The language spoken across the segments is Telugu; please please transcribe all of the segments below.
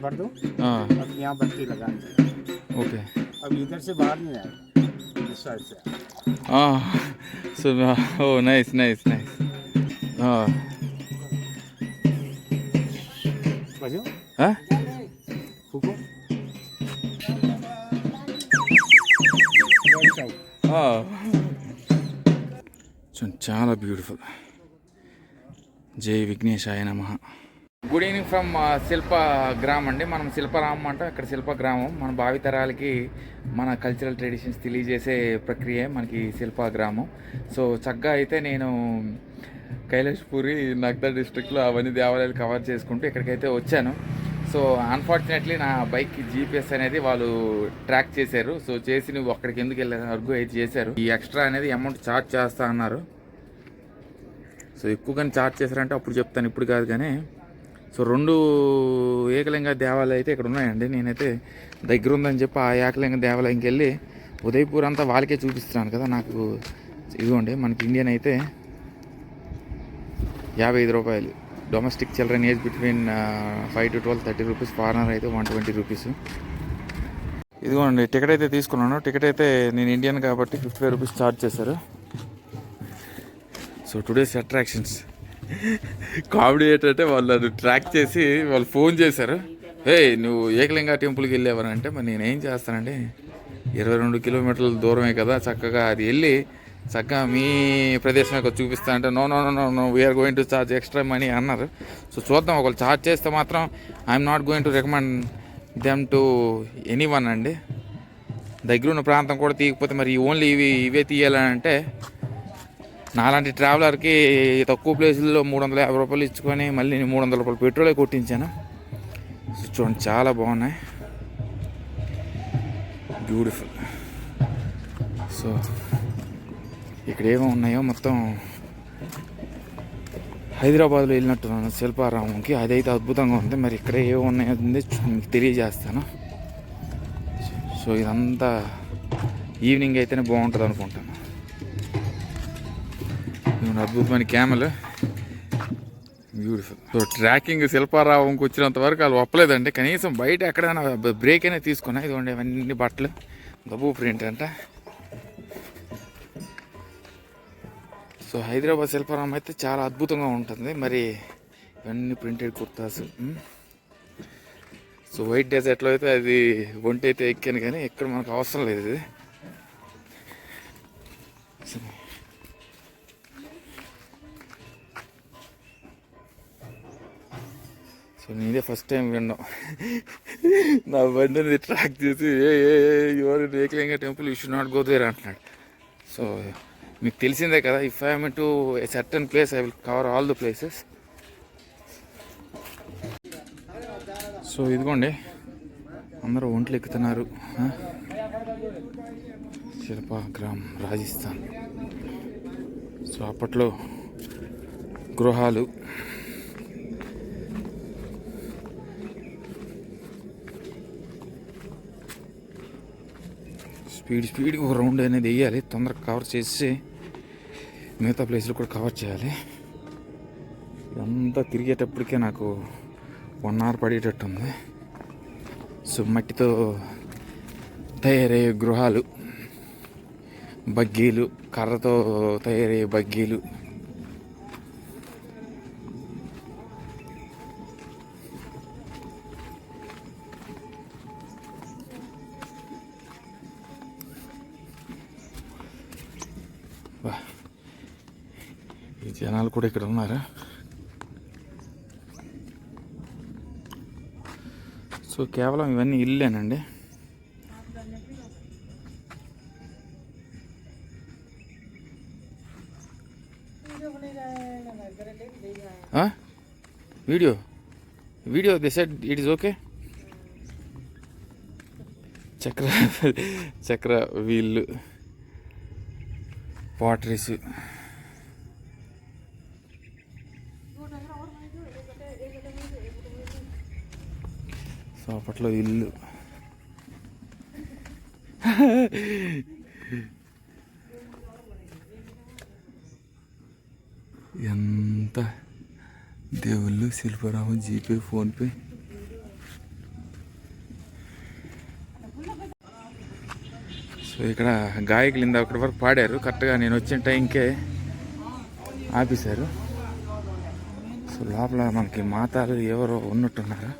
भर दो, हाँ अब यहाँ बत्ती लगानी है। ओके अब इधर से बाहर नहीं आएगा, इस साइड से। हाँ सो ओ नाइस नाइस नाइस हाँ बजो हाँ फूको राइट साइड। చాలా బ్యూటిఫుల్ జై విఘ్నేశాయ నమః. గుడ్ ఈవినింగ్ ఫ్రమ్ శిల్ప గ్రామం అండి. మనం శిల్పరామం అంటాం, ఇక్కడ శిల్ప గ్రామం. మన భావితరాలకి మన కల్చరల్ ట్రెడిషన్స్ తెలియజేసే ప్రక్రియ మనకి శిల్ప గ్రామం. సో చక్కగా అయితే నేను కైలాసపూరి నగ్దా డిస్ట్రిక్ట్లో అవన్నీ దేవాలయాలు కవర్ చేసుకుంటూ ఇక్కడికైతే వచ్చాను. సో అన్ఫార్చునేట్లీ నా బైక్కి జీపీఎస్ అనేది వాళ్ళు ట్రాక్ చేశారు. సో చేసి నువ్వు అక్కడికి ఎందుకు వెళ్ళే వరకు అయితే చేశారు. ఈ ఎక్స్ట్రా అనేది అమౌంట్ ఛార్జ్ చేస్తా అన్నారు. సో ఎక్కువగానే ఛార్జ్ చేశారంటే అప్పుడు చెప్తాను, ఇప్పుడు కాదు. కానీ సో 2 ఏకలింగ దేవాలయాలు అయితే ఇక్కడ ఉన్నాయండి. నేనైతే దగ్గర ఉందని చెప్పి ఆ ఏకలింగ దేవాలయంకి వెళ్ళి ఉదయపూర్ అంతా వాళ్ళకే చూపిస్తున్నాను కదా. నాకు ఇదిగోండి, మనకి ఇండియన్ అయితే 55 రూపాయలు. Domestic children age between 5 to 12 30 rupees. Foreigner అయితే 120 రూపీస్. ఇదిగోండి టికెట్ అయితే తీసుకున్నాను. టికెట్ అయితే నేను ఇండియన్ కాబట్టి 55 రూపీస్ ఛార్జ్ చేశారు. సో టుడేస్ అట్రాక్షన్స్ కామెడీ ఏంటంటే వాళ్ళు ట్రాక్ చేసి వాళ్ళు ఫోన్ చేశారు, హే నువ్వు ఏకలింగ టెంపుల్కి వెళ్ళావని. అంటే మరి నేనేం చేస్తానండి, 22 కిలోమీటర్ల దూరమే కదా, చక్కగా అది వెళ్ళి చక్కగా మీ ప్రదేశం యొక్క చూపిస్తా అంటే no no no no we're going to charge extra money అన్నారు. సో చూద్దాం, ఒకళ్ళు ఛార్జ్ చేస్తే మాత్రం I'm not going to recommend them to any one అండి. దగ్గర ఉన్న ప్రాంతం కూడా తీయకపోతే మరి ఓన్లీ ఇవే తీయాలని అంటే నాలాంటి ట్రావెలర్కి తక్కువ ప్లేసుల్లో 350 రూపాయలు ఇచ్చుకొని మళ్ళీ 300 రూపాయలు పెట్రోలే కొట్టించాను. చూడండి చాలా బాగున్నాయి, బ్యూటిఫుల్. సో ఇక్కడ ఏమో ఉన్నాయో మొత్తం హైదరాబాద్లో వెళ్ళినట్టున్నాను శిల్పారామంకి. అదైతే అద్భుతంగా ఉంది. మరి ఇక్కడ ఏమో ఉన్నాయో మీకు తెలియజేస్తాను. సో ఇదంతా ఈవినింగ్ అయితేనే బాగుంటుంది అనుకుంటాను. అద్భుతమైన క్యామెల్, బ్యూటిఫుల్. సో ట్రాకింగ్ శిల్పారావంకి వచ్చినంత వరకు వాళ్ళు ఒప్పలేదండి. కనీసం బయట ఎక్కడైనా బ్రేక్ అయినా తీసుకున్నా. ఇదిగోండి ఇవన్నీ బట్టలు దబ్బు ప్రింట్ అంట. సో హైదరాబాద్ శిల్పారామం అయితే చాలా అద్భుతంగా ఉంటుంది. మరి ఇవన్నీ ప్రింటెడ్ కుర్తాస్. సో వైట్ డెజర్ట్లో అయితే అది ఒంటి అయితే ఎక్కాను, కానీ ఎక్కడ మనకు అవసరం లేదు ఇది. సో నేనే ఫస్ట్ టైం విన్నాం, నా బండిని ట్రాక్ చేసి your Ekalinga temple you should not go there అంటున్నాడు. సో మీకు తెలిసిందే కదా, if I am to a certain place I will cover all the places. So ఇదిగోండి అందరూ ఒంట్లు ఎక్కుతున్నారు. శిల్పాగ్రామ్ రాజస్థాన్. సో అప్పట్లో గృహాలు, స్పీడ్గా ఒక రౌండ్ అనేది వేయాలి, తొందరగా కవర్ చేసి మిగతా ప్లేస్లు కూడా కవర్ చేయాలి. ఇదంతా తిరిగేటప్పటికే నాకు 1 hour పడేటట్టు ఉంది. సో మట్టితో తయారయ్యే గృహాలు, బగ్గీలు, కర్రతో తయారయ్యే బగ్గీలు. ఈ జనాలు కూడా ఇక్కడ ఉన్నారా? సో కేవలం ఇవన్నీ ఇల్లేనండి. Video they said it is okay. చక్ర వీళ్ళు, పాటరీస్. సో అప్పట్లో ఇల్లు. ఎంత దేవుళ్ళు, శిల్పారామం, జీపే, ఫోన్పే. సో ఇక్కడ గాయకులు ఇందా ఒకటి వరకు పాడారు, కరెక్ట్గా నేను వచ్చిన టైంకే ఆపేశారు. సో లోపల మనకి మాతాలు ఎవరో ఉన్నట్టున్నారు.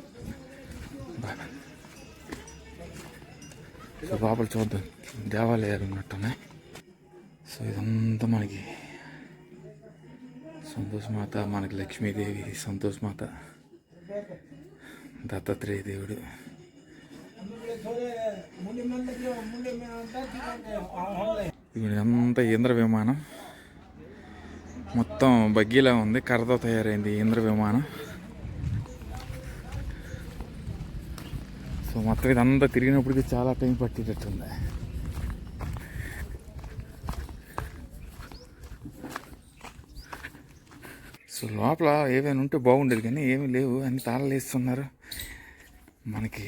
సో లోపల చూద్దాం, దేవాలయాలు ఉన్నట్టున్నాయి. సో ఇదంతా మనకి సంతోష్ మాత, మనకి లక్ష్మీదేవి, సంతోష్ మాత, దత్తాత్రేయ దేవుడు. ఇదంతా ఇంద్ర విమానం, మొత్తం బగ్గీలా ఉంది, కర్రతో తయారైంది ఇంద్ర విమానం. సో మొత్తం ఇదంతా తిరిగినప్పటికీ చాలా టైం పట్టేటట్టుంది. సో లోపల ఏవైనా ఉంటే బాగుండేది, కానీ ఏమీ లేవు, అన్ని తాళాలు వేస్తున్నారు మనకి.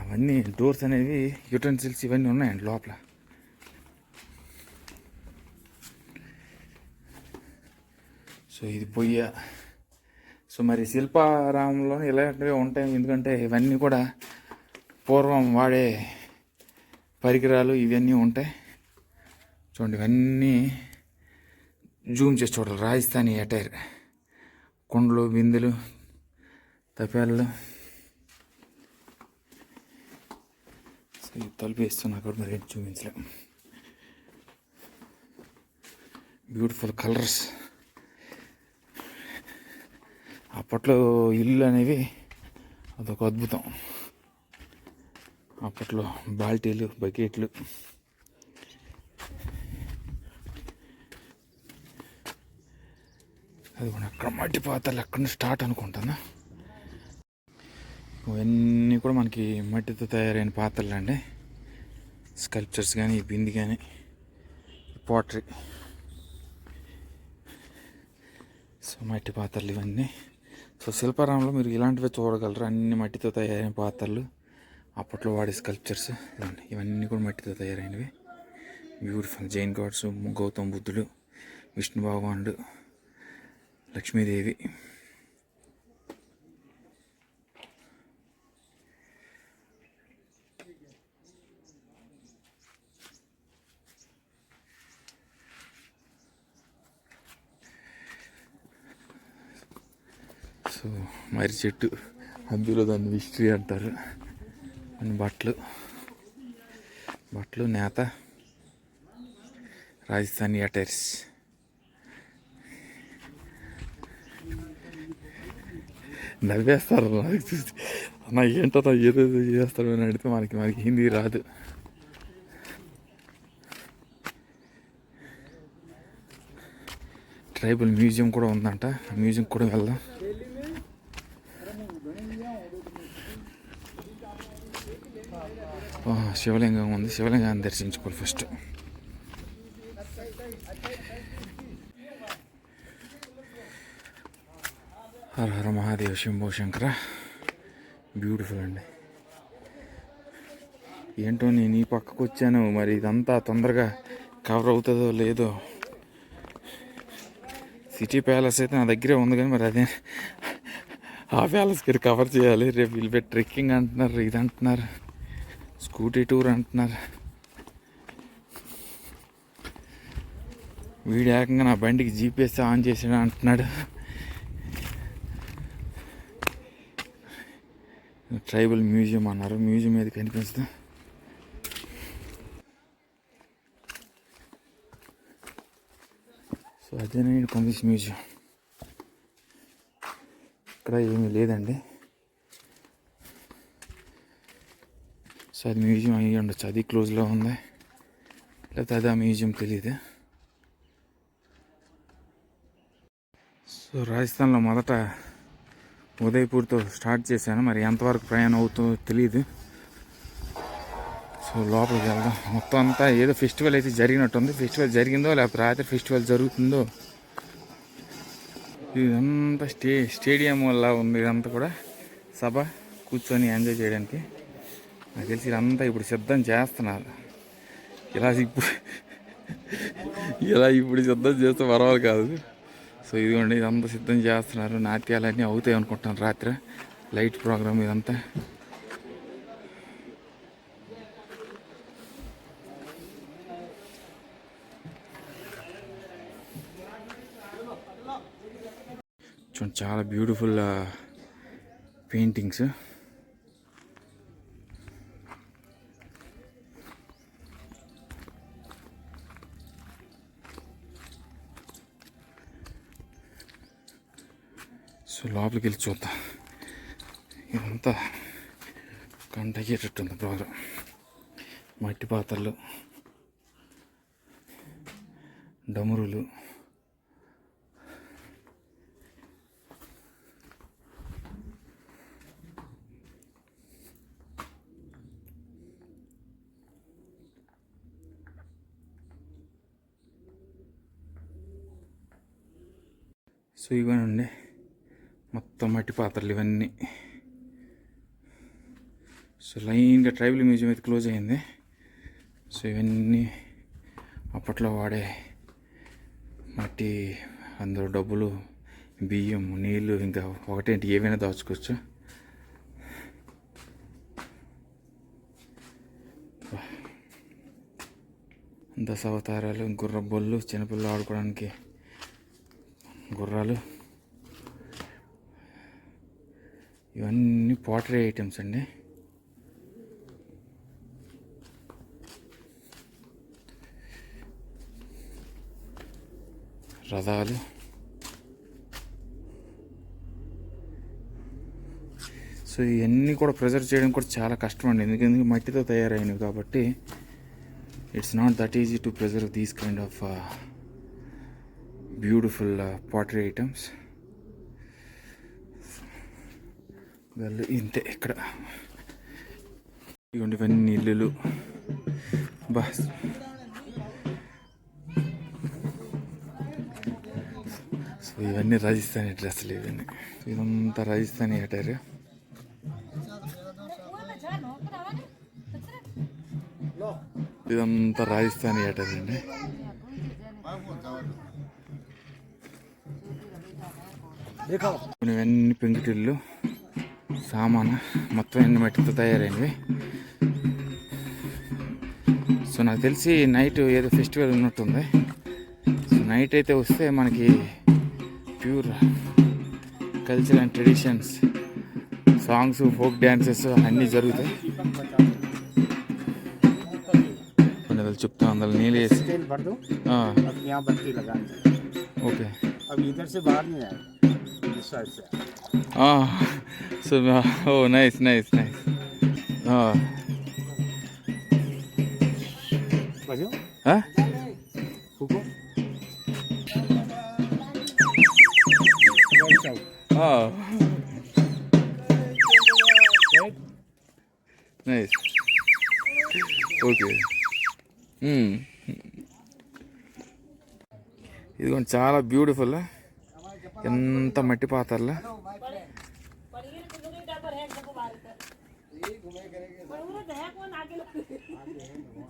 అవన్నీ డోర్స్ అనేవి, యూటెన్సిల్స్ ఇవన్నీ ఉన్నాయండి లోపల. సో ఇది పొయ్య. సో మరి శిల్పారామంలో ఇలాంటివి ఉంటాయి, ఎందుకంటే ఇవన్నీ కూడా పూర్వం వాడే పరికరాలు ఇవన్నీ ఉంటాయి. చూడండి, ఇవన్నీ జూమ్ చేసి చూడాలి. రాజస్థానీ అటైర్, కుండలు, బిందెలు, తపేళ్ళు. సో ఇది తలుపు వేస్తున్నా కూడా మరి ఏంటి చూపించలేము. Beautiful colours. అప్పట్లో ఇల్లు అనేవి అదొక అద్భుతం. అప్పట్లో బాల్టీలు, బకెట్లు, అది కూడా అక్కడ మట్టి పాత్రలు ఎక్కడ స్టార్ట్ అనుకుంటున్నా. ఇవన్నీ కూడా మనకి మట్టితో తయారైన పాత్రలు అండి. స్కల్ప్చర్స్ కానీ, ఈ బింది కానీ, పాటరీ. సో మట్టి పాత్రలు ఇవన్నీ. సో శిల్పారామంలో మీరు ఇలాంటివే చూడగలరు, అన్ని మట్టితో తయారైన పాత్రలు, అప్పట్లో వాడే స్కల్ప్చర్స్. ఇవన్నీ కూడా మట్టితో తయారైనవి. బ్యూటిఫుల్ జైన్ గాడ్స్, గౌతమ్ బుద్ధుడు, విష్ణు భగవానుడు, లక్ష్మీదేవి. సో మర్రి చెట్టు, అందులో దాన్ని హిస్టరీ అంటారు. కొన్ని బట్టలు నేత, రాజస్థానీ అటైర్స్. నవ్వేస్తారు నాకు చూసి, అన్న ఏంటో ఏదేదో చేస్తారు అని అడిగితే మనకి హిందీ రాదు. ట్రైబల్ మ్యూజియం కూడా ఉందంట, మ్యూజియం కూడా వెళ్దాం. శివలింగం ఉంది, శివలింగాన్ని దర్శించుకోవాలి ఫస్ట్. హర హర మహాదేవ్ శంభో శంకర. బ్యూటిఫుల్ అండి. ఏంటో నేను ఈ పక్కకు వచ్చాను, మరి ఇదంతా తొందరగా కవర్ అవుతుందో లేదో. సిటీ ప్యాలెస్ అయితే నా దగ్గరే ఉంది, కానీ మరి అదే ఆ ప్యాలెస్కి కవర్ చేయాలి. రేపు వీళ్ళు ట్రెక్కింగ్ అంటున్నారు, ఇది అంటున్నారు, స్కూటీ టూర్ అంటున్నారు. వీడు ఏకంగా నా బండికి జీపీఎస్ ఆన్ చేసాడు అంటున్నాడు. ట్రైబల్ మ్యూజియం అన్నారు, మ్యూజియం ఏది కనిపిస్తుంది. సో అదేనే పంపించి మ్యూజియం. ఇక్కడ ఏమీ లేదండి. సో అది మ్యూజియం అయ్యి ఉండొచ్చు, అది క్లోజ్లో ఉంది, లేకపోతే అది ఆ మ్యూజియం తెలియదు. సో రాజస్థాన్లో మొదట ఉదయపూర్తో స్టార్ట్ చేశాను, మరి ఎంతవరకు ప్రయాణం అవుతుందో తెలియదు. సో లోపలికి వెళ్దాం. మొత్తం అంతా ఏదో ఫెస్టివల్ అయితే జరిగినట్టుంది. ఫెస్టివల్ జరిగిందో లేకపోతే రాత్రి ఫెస్టివల్ జరుగుతుందో. ఇదంతా స్టేడియం వల్ల ఉంది. ఇదంతా కూడా సభ, కూర్చొని ఎంజాయ్ చేయడానికి. నాకు తెలిసి ఇదంతా ఇప్పుడు సిద్ధం చేస్తున్నారు. ఇలా ఇప్పుడు సిద్ధం చేస్తే పర్వాలేదు కాదు. సో ఇదిగోండి, ఇదంతా సిద్ధం చేస్తున్నారు. నాట్యాలన్నీ అవుతాయి అనుకుంటున్నాను రాత్రి. లైట్ ప్రోగ్రామ్ ఇదంతా. చూడండి చాలా బ్యూటిఫుల్ పెయింటింగ్స్. సో లోపలికి వెళ్ళి చూద్దాం. ఇదంతా కంటయ్యేటట్టుంది ప్రోగ్రాం. మట్టి పాత్రలు, డమరులు, సో ఇవన్నీ మొత్తం మట్టి పాత్రలు ఇవన్నీ. సో లైన్గా ట్రైబల్ మ్యూజియం అయితే క్లోజ్ అయింది. సో ఇవన్నీ అప్పట్లో వాడే మట్టి, అందులో డబ్బులు, బియ్యం, నీళ్ళు, ఇంకా ఒకటేంటి ఏవైనా దాచుకోవచ్చు. దశావతారాలు, గుర్ర బొల్లు, చిన్నపిల్లలు ఆడుకోవడానికి గుర్రాలు, ఇవన్నీ పోటరీ ఐటమ్స్ అండి. రథాలు, సో ఇవన్నీ కూడా ప్రిజర్వ్ చేయడం కూడా చాలా కష్టం అండి, ఎందుకంటే మట్టితో తయారైనవి కాబట్టి it's not that easy to preserve these kind of beautiful pottery items. వాళ్ళు ఇంతే ఇక్కడ ఇవ్వండి, ఇవన్నీ ఇల్లులు. బస్ సో ఇవన్నీ రాజస్థానీ డ్రెస్సులు, ఇవన్నీ ఇదంతా రాజస్థానీ అటారు. ఇదంతా రాజస్థానీ అటారు అండి. ఇవన్నీ పెంకుటిల్లు, సామాను మొత్తం ఎన్ని మట్టితో తయారైనవి. సో నాకు తెలిసి నైట్ ఏదో ఫెస్టివల్ ఉన్నట్టుంది. సో నైట్ అయితే వస్తే మనకి pure culture and traditions, songs, folk dances అన్నీ జరుగుతాయి. కొన్ని వాళ్ళు చెప్తా అందులో నీళ్ళు వేసి okay. So oh nice nice nice. Nice okay. ఇదిగోండి చాలా బ్యూటిఫుల్, ఎంత మట్టి పాత్రలు.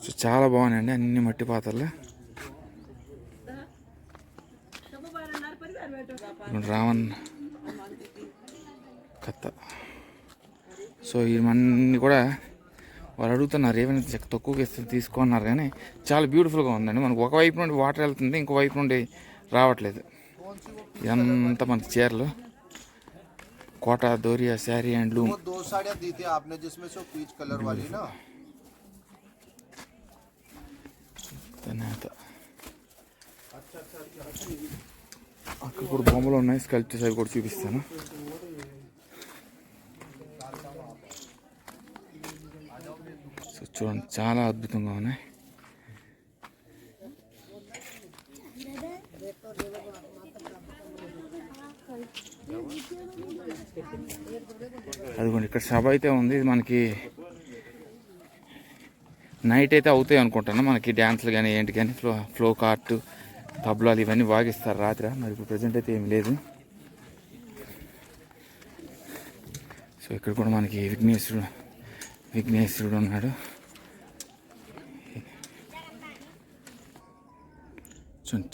సో చాలా బాగున్నాయండి అన్ని మట్టి పాత్రలు. రావణ్ కథ. సో ఇవన్నీ కూడా వాళ్ళు అడుగుతున్నారు ఏమైనా తక్కువగా ఇస్తే తీసుకున్నారు, కానీ చాలా బ్యూటిఫుల్గా ఉందండి. మనకు ఒకవైపు నుండి వాటర్ వెళ్తుంది, ఇంకోవైపు నుండి రావట్లేదు. ఇదంతా మనకి చీరలు, కోట, దోరియా, శారీ అండ్ లూమ్. అక్కడ కూడా బొమ్మలు ఉన్నాయి, స్కల్ప్చర్స్ అవి కూడా చూపిస్తాను. సో చూడండి చాలా అద్భుతంగా ఉన్నాయి. అదిగోండి ఇక్కడ సభ అయితే ఉంది. ఇది మనకి నైట్ అయితే అవుతాయి అనుకుంటాను. మనకి డ్యాన్స్లు కానీ ఏంటి కానీ ఫ్లో కార్ట్, తబలాలు ఇవన్నీ వాగిస్తారు రాత్రి. మరి ఇప్పుడు ప్రజెంట్ అయితే ఏమి లేదు. సో ఇక్కడ కూడా మనకి విఘ్నేశ్వరుడు ఉన్నాడు.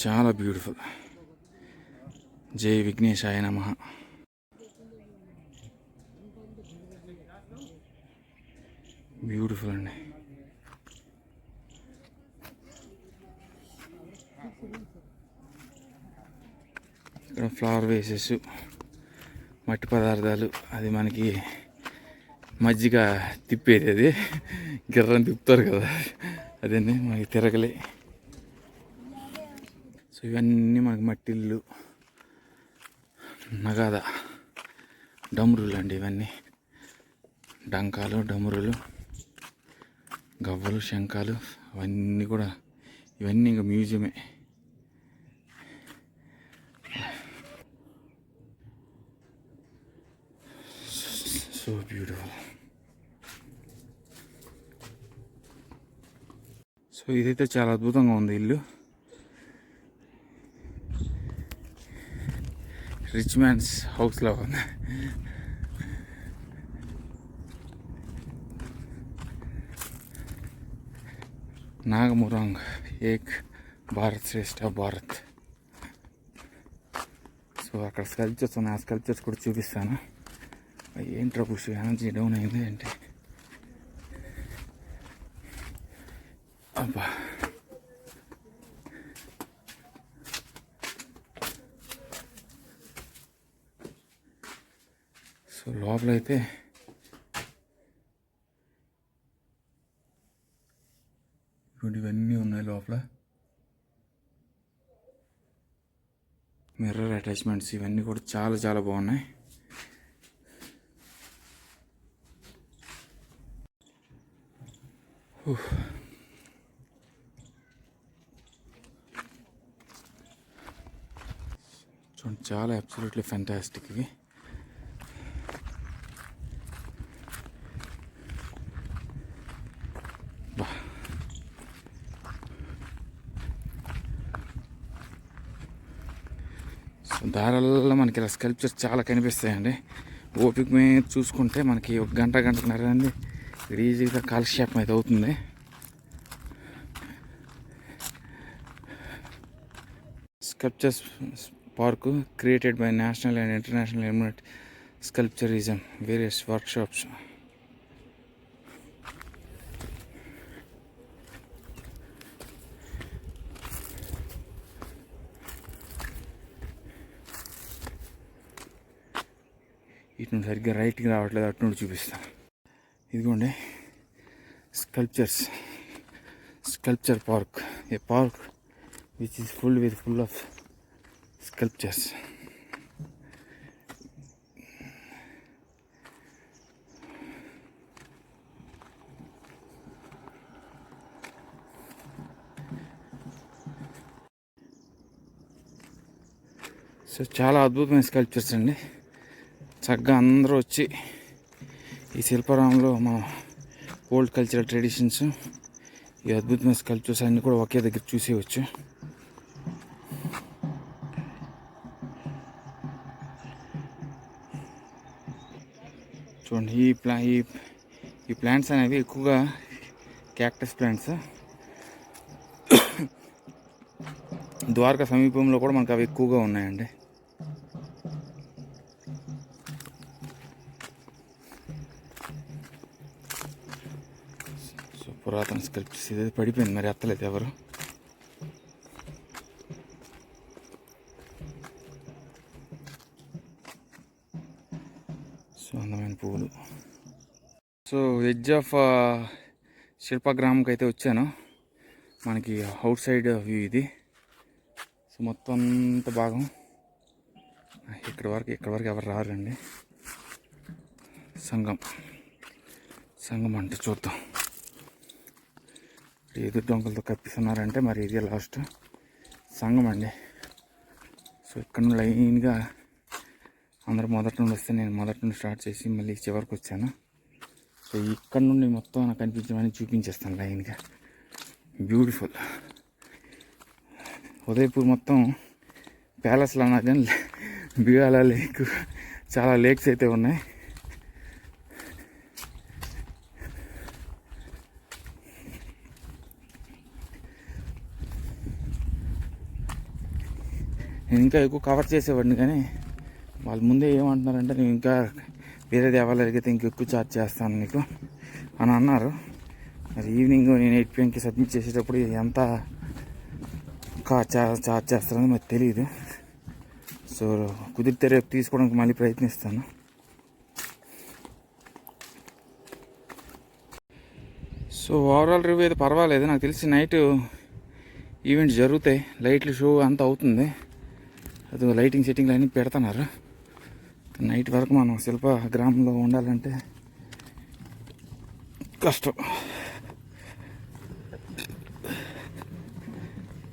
చాలా బ్యూటిఫుల్. జై విఘ్నేశాయ నమః. బ్యూటిఫుల్ అండి. ఇక్కడ ఫ్లవర్ వేసెస్, మట్టి పదార్థాలు, అది మనకి మజ్జిగ తిప్పేది, అది గిర్రం తిప్పుతారు కదా, అదండి మనకి తిరగలి. సో ఇవన్నీ మనకి మట్టిల్లు, నగాద, డమరులు అండి ఇవన్నీ. డంకాలు, డమరులు, గవ్వలు, శంఖాలు, అవన్నీ కూడా ఇవన్నీ ఇంకా మ్యూజియమే. So beautiful. సో ఇదైతే చాలా అద్భుతంగా ఉంది ఇల్లు. రిచ్ మ్యాన్స్ హౌస్ లా ఉంది. నాగమురాంగ్ ఏక్ భారత్ శ్రేష్ఠ భారత్. సో అక్కడ స్కల్ప్చర్స్ ఉన్నాయి, ఆ స్కల్ప్చర్స్ కూడా చూపిస్తాను. ఏంట్రా పుష్ ఎనర్జీ డౌన్ అయింది అంటే, అబ్బా సో లోపలైతే ఇవన్నీ ఉన్నాయి లోపల. మిర్రర్ అటాచ్మెంట్స్ ఇవన్నీ కూడా చాలా చాలా బాగున్నాయి. చూడండి, చాలా అబ్సల్యూట్లీ ఫ్యాంటాస్టిక్ ఇవి. బా సో దారాలలో మనకి ఇలా స్కల్ప్చర్స్ చాలా కనిపిస్తాయండి. ఓపిక మీద చూసుకుంటే మనకి ఒక గంటన్నర అండి ఈజీగా కాలక్షేపం అయితే అవుతుంది. Sculptures park created by national and international eminent sculptors in various workshops. ఇటు నుండి సరిగ్గా రైట్కి రావట్లేదు, అటు నుండి చూపిస్తాను. ఇదిగోండి sculpture park, a park which is full of sculptures. So చాలా అద్భుతమైన స్కల్ప్చర్స్ అండి. చక్కగా అందరూ వచ్చి ఈ శిల్పారామంలో మన ఓల్డ్ కల్చరల్ ట్రెడిషన్స్, ఈ అద్భుతమైన స్కల్ప్చర్స్ అన్నీ కూడా ఒకే దగ్గర చూసేయచ్చు. చూడండి, ఈ ప్లాంట్స్ అనేవి ఎక్కువగా క్యాక్టస్ ప్లాంట్స్. ద్వారకా సమీపంలో కూడా మనకు అవి ఎక్కువగా ఉన్నాయండి. సో పురాతన స్కల్ప్చర్స్, ఇది పడిపోయింది మరి ఎత్తలేదు ఎవరు. సో అందమైన పువ్వులు. సో ఎడ్జ్ ఆఫ్ శిల్పగ్రామంకి అయితే వచ్చాను. మనకి అవుట్ సైడ్ వ్యూ ఇది. సో మొత్తం అంత భాగం ఇక్కడ వరకు ఎవరు రారండి. సంఘం అంటే చూద్దాం. ఎదురు డొంకలతో కప్పిస్తున్నారంటే మరి ఇది లాస్ట్ సంఘం అండి. సో ఇక్కడ నుండి లైన్గా అందరూ మొదటి నుండి వస్తే నేను మొదటి నుండి స్టార్ట్ చేసి మళ్ళీ చివరికి వచ్చాను. సో ఇక్కడ నుండి మొత్తం నాకు కనిపించమని చూపించేస్తాను లైన్గా. బ్యూటిఫుల్. ఉదయపూర్ మొత్తం ప్యాలెస్లో అన్నది, కానీ బిగాల లేక్, చాలా లేక్స్ అయితే ఉన్నాయి. నేను ఇంకా ఎక్కువ కవర్ చేసేవాడిని, కానీ వాళ్ళ ముందే ఏమంటున్నారంటే నేను ఇంకా వేరే దేవాలయాలకి అయితే ఇంకెక్కువ ఛార్జ్ చేస్తాను నీకు అని అన్నారు. మరి ఈవినింగ్ నేను 8 PM సబ్మిట్ చేసేటప్పుడు ఎంత ఛార్జ్ చేస్తారని మరి తెలియదు. సో కుదిరితే రేపు తీసుకోవడానికి మళ్ళీ ప్రయత్నిస్తాను. సో ఓవరాల్ రివ్యూ అయితే పర్వాలేదు. నాకు తెలిసి నైట్ ఈవెంట్స్ జరుగుతాయి, లైట్లు షో అంతా అవుతుంది. అది లైటింగ్ సెట్టింగ్లు అన్నీ పెడుతున్నారు. నైట్ వరకు మనం శిల్ప గ్రామంలో ఉండాలంటే కష్టం.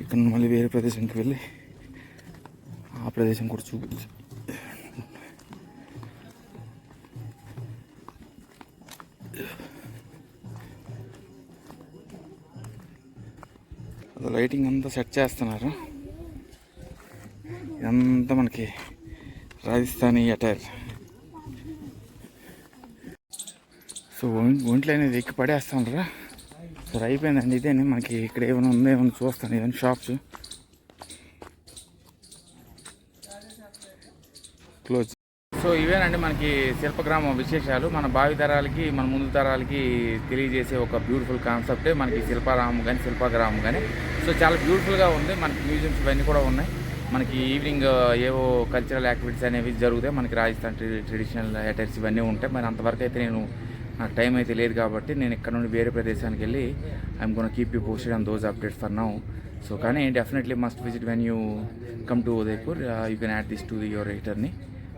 ఇక్కడ మళ్ళీ వేరే ప్రదేశానికి వెళ్ళి ఆ ప్రదేశం కూడా చూపించి లైటింగ్ అంతా సెట్ చేస్తున్నారు. ఇదంతా మనకి రాజస్థానీ అటైర్. సో ఒంట్లో అనేది ఎక్కి పడేస్తాను. సరే అయిపోయిందండి. ఇదేనే మనకి ఇక్కడ ఏమైనా ఉందేమన్నా చూస్తాను. ఇవన్నీ షాప్స్ క్లోజ్. సో ఇవేనండి మనకి శిల్పగ్రామం విశేషాలు. మన భావి తరాలకి, మన ముందు తరాలకి తెలియజేసే ఒక బ్యూటిఫుల్ కాన్సెప్టే మనకి శిల్పారామం కానీ శిల్పగ్రామం కానీ. సో చాలా బ్యూటిఫుల్గా ఉంది. మనకి మ్యూజియంస్ ఇవన్నీ కూడా ఉన్నాయి. మనకి ఈవినింగ్ ఏవో కల్చరల్ యాక్టివిటీస్ అనేవి జరుగుతాయి. మనకి రాజస్థాన్ ట్రెడిషనల్ అటైర్స్ ఇవన్నీ ఉంటాయి. మరి అంతవరకు అయితే నాకు టైం అయితే లేదు కాబట్టి నేను ఇక్కడ నుండి వేరే ప్రదేశానికి వెళ్ళి I'm gonna keep you posted on those updates for now. So కానీ definitely must visit when you come to Udaipur. You can add this to your రైటర్ని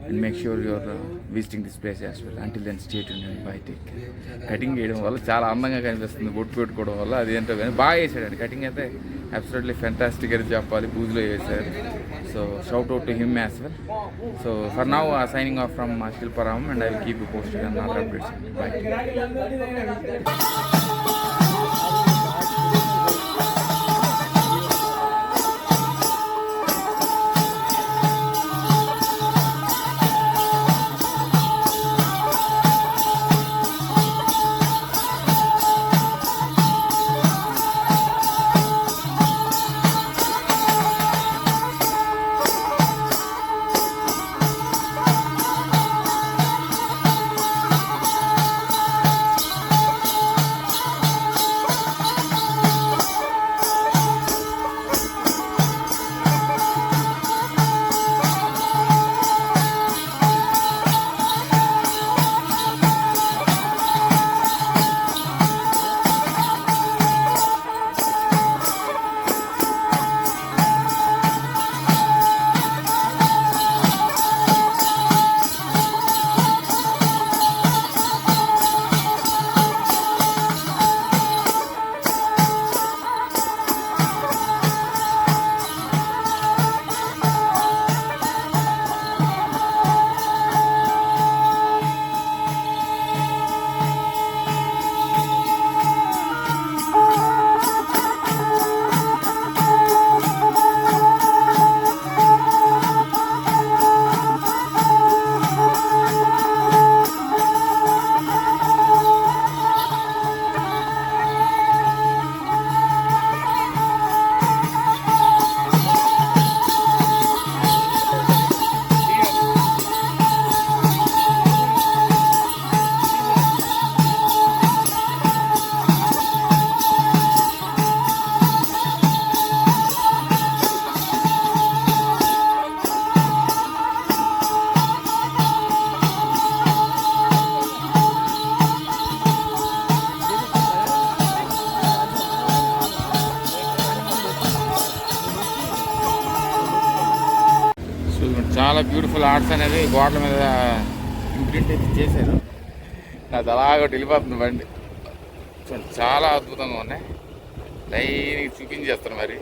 and make sure you're visiting this place as well. Until then, stay tuned and bye. Take care. Cutting చేయడం వల్ల చాలా అందంగా కనిపిస్తుంది. బొట్టు పెట్టుకోవడం వల్ల అదేంటో కానీ బాగా వేసాడండి. కటింగ్ అయితే అబ్సల్యూట్లీ ఫెంటాస్టిక్ అని చెప్పాలి. బూజ్లో వేసారు. So shout out to him as well. So for now signing off from Shilparamam and I will keep you posted on other updates. By. చాలా బ్యూటిఫుల్ ఆర్ట్స్ అనేది గోడల మీద ఇంప్రింట్ అయితే చేశారు. అది అలాగ వెళ్ళిపోతుంది బండి. చాలా అద్భుతంగా ఉన్నాయి. లైన్కి చూపించేస్తారు మరి.